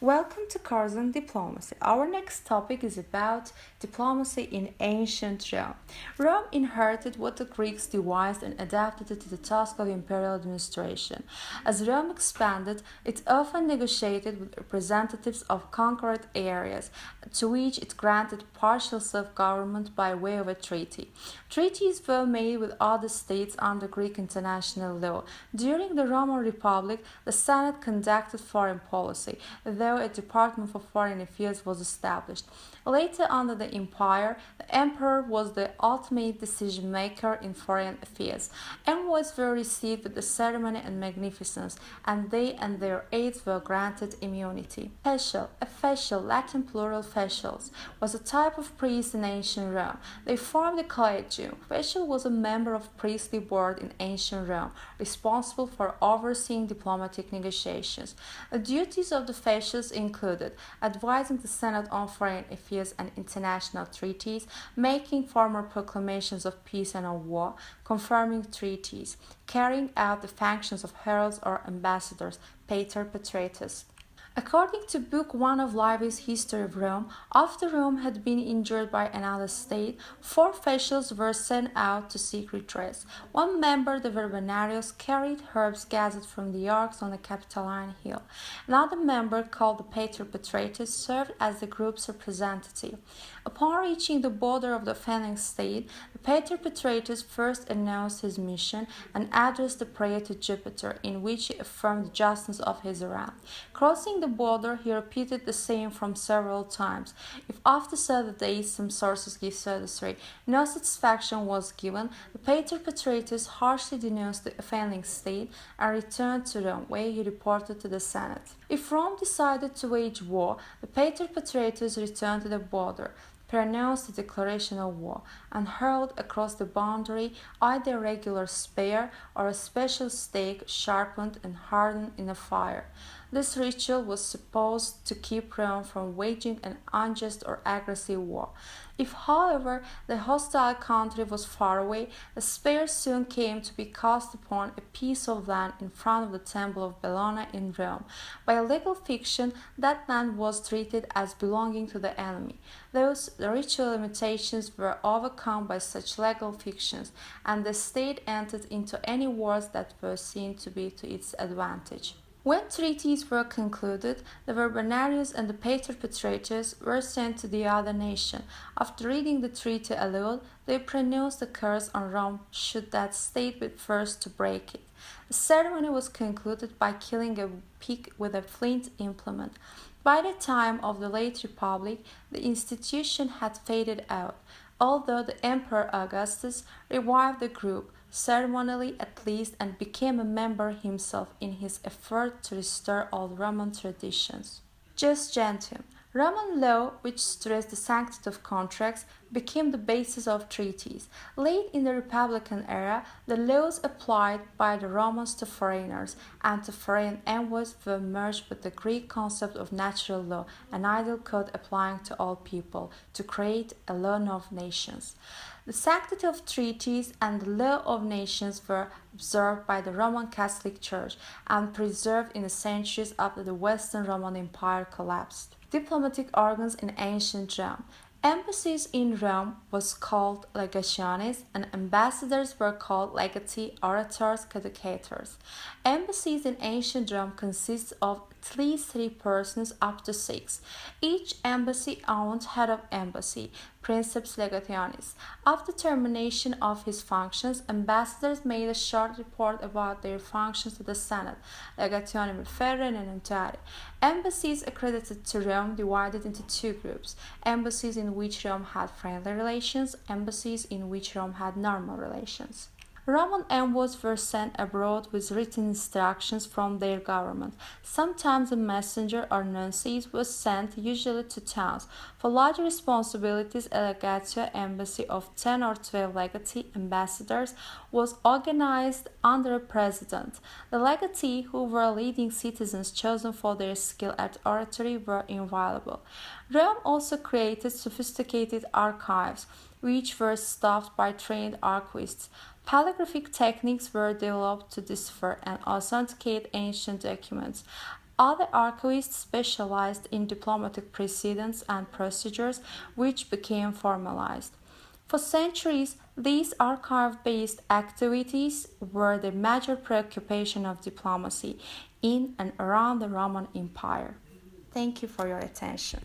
Welcome to Cars and Diplomacy. Our next topic is about diplomacy in ancient Rome. Rome inherited what the Greeks devised and adapted it to the task of imperial administration. As Rome expanded, it often negotiated with representatives of conquered areas, to which it granted partial self-government by way of a treaty. Treaties were made with other states under Greek international law. During the Roman Republic, the Senate conducted foreign policy, though a department for foreign affairs was established. Later, under the empire, the emperor was the ultimate decision maker in foreign affairs. Envoys were received with the ceremony and magnificence, and they and their aides were granted immunity. Official, Latin plural facials, was a type of priest in ancient Rome. They formed a collegium. Official was a member of priestly board in ancient Rome, responsible for overseeing diplomatic negotiations. The duties of the facials included advising the Senate on foreign affairs and international treaties, making formal proclamations of peace and of war, confirming treaties, carrying out the functions of heralds or ambassadors, pater patratus. According to Book 1 of Livy's History of Rome, after Rome had been injured by another state, 4 officials were sent out to seek redress. One member, the Verbonarius, carried herbs gathered from the oaks on the Capitoline Hill. Another member, called the Pater Patratus, served as the group's representative. Upon reaching the border of the offending state, the Pater Patratus first announced his mission and addressed a prayer to Jupiter, in which he affirmed the justness of his errand. Crossing the border, he repeated the same from several times. If after 7 days, some sources give 33, no satisfaction was given, the Pater Patratus harshly denounced the offending state and returned to Rome, where he reported to the Senate. If Rome decided to wage war, the Pater Patratus returned to the border, pronounced a declaration of war, and hurled across the boundary either a regular spear or a special stake sharpened and hardened in a fire. This ritual was supposed to keep Rome from waging an unjust or aggressive war. If, however, the hostile country was far away, the spear soon came to be cast upon a piece of land in front of the temple of Bellona in Rome. By a legal fiction, that land was treated as belonging to the enemy. Thus, the ritual limitations were overcome by such legal fictions, and the state entered into any wars that were seen to be to its advantage. When treaties were concluded, the Verbonarius and the Pater Patratus were sent to the other nation. After reading the treaty aloud, they pronounced a curse on Rome should that state be first to break it. The ceremony was concluded by killing a pig with a flint implement. By the time of the late Republic, the institution had faded out, although the Emperor Augustus revived the group, ceremonially at least, and became a member himself in his effort to restore old Roman traditions. Jus Gentium. Roman law, which stressed the sanctity of contracts, became the basis of treaties. Late in the Republican era, the laws applied by the Romans to foreigners and to foreign envoys were merged with the Greek concept of natural law, an ideal code applying to all people, to create a law of nations. The sanctity of treaties and the law of nations were observed by the Roman Catholic Church and preserved in the centuries after the Western Roman Empire collapsed. Diplomatic organs in ancient Rome. Embassies in Rome was called legationes, and ambassadors were called legati, orators, caducators. Embassies in ancient Rome consist of at least 3 persons up to 6. Each embassy owned head of embassy, princeps legationis. After termination of his functions, ambassadors made a short report about their functions to the Senate, legationem referre and notari. Embassies accredited to Rome divided into 2 groups: embassies in which Rome had friendly relations, embassies in which Rome had normal relations. Roman envoys were sent abroad with written instructions from their government. Sometimes a messenger or nuncius was sent, usually to towns. For larger responsibilities, a legatio embassy of 10 or 12 legati ambassadors was organized under a president. The legatee, who were leading citizens chosen for their skill at oratory, were inviolable. Rome also created sophisticated archives, which were staffed by trained archivists. Polygraphic techniques were developed to decipher and authenticate ancient documents. Other archivists specialized in diplomatic precedents and procedures, which became formalized. For centuries, these archive-based activities were the major preoccupation of diplomacy in and around the Roman Empire. Thank you for your attention.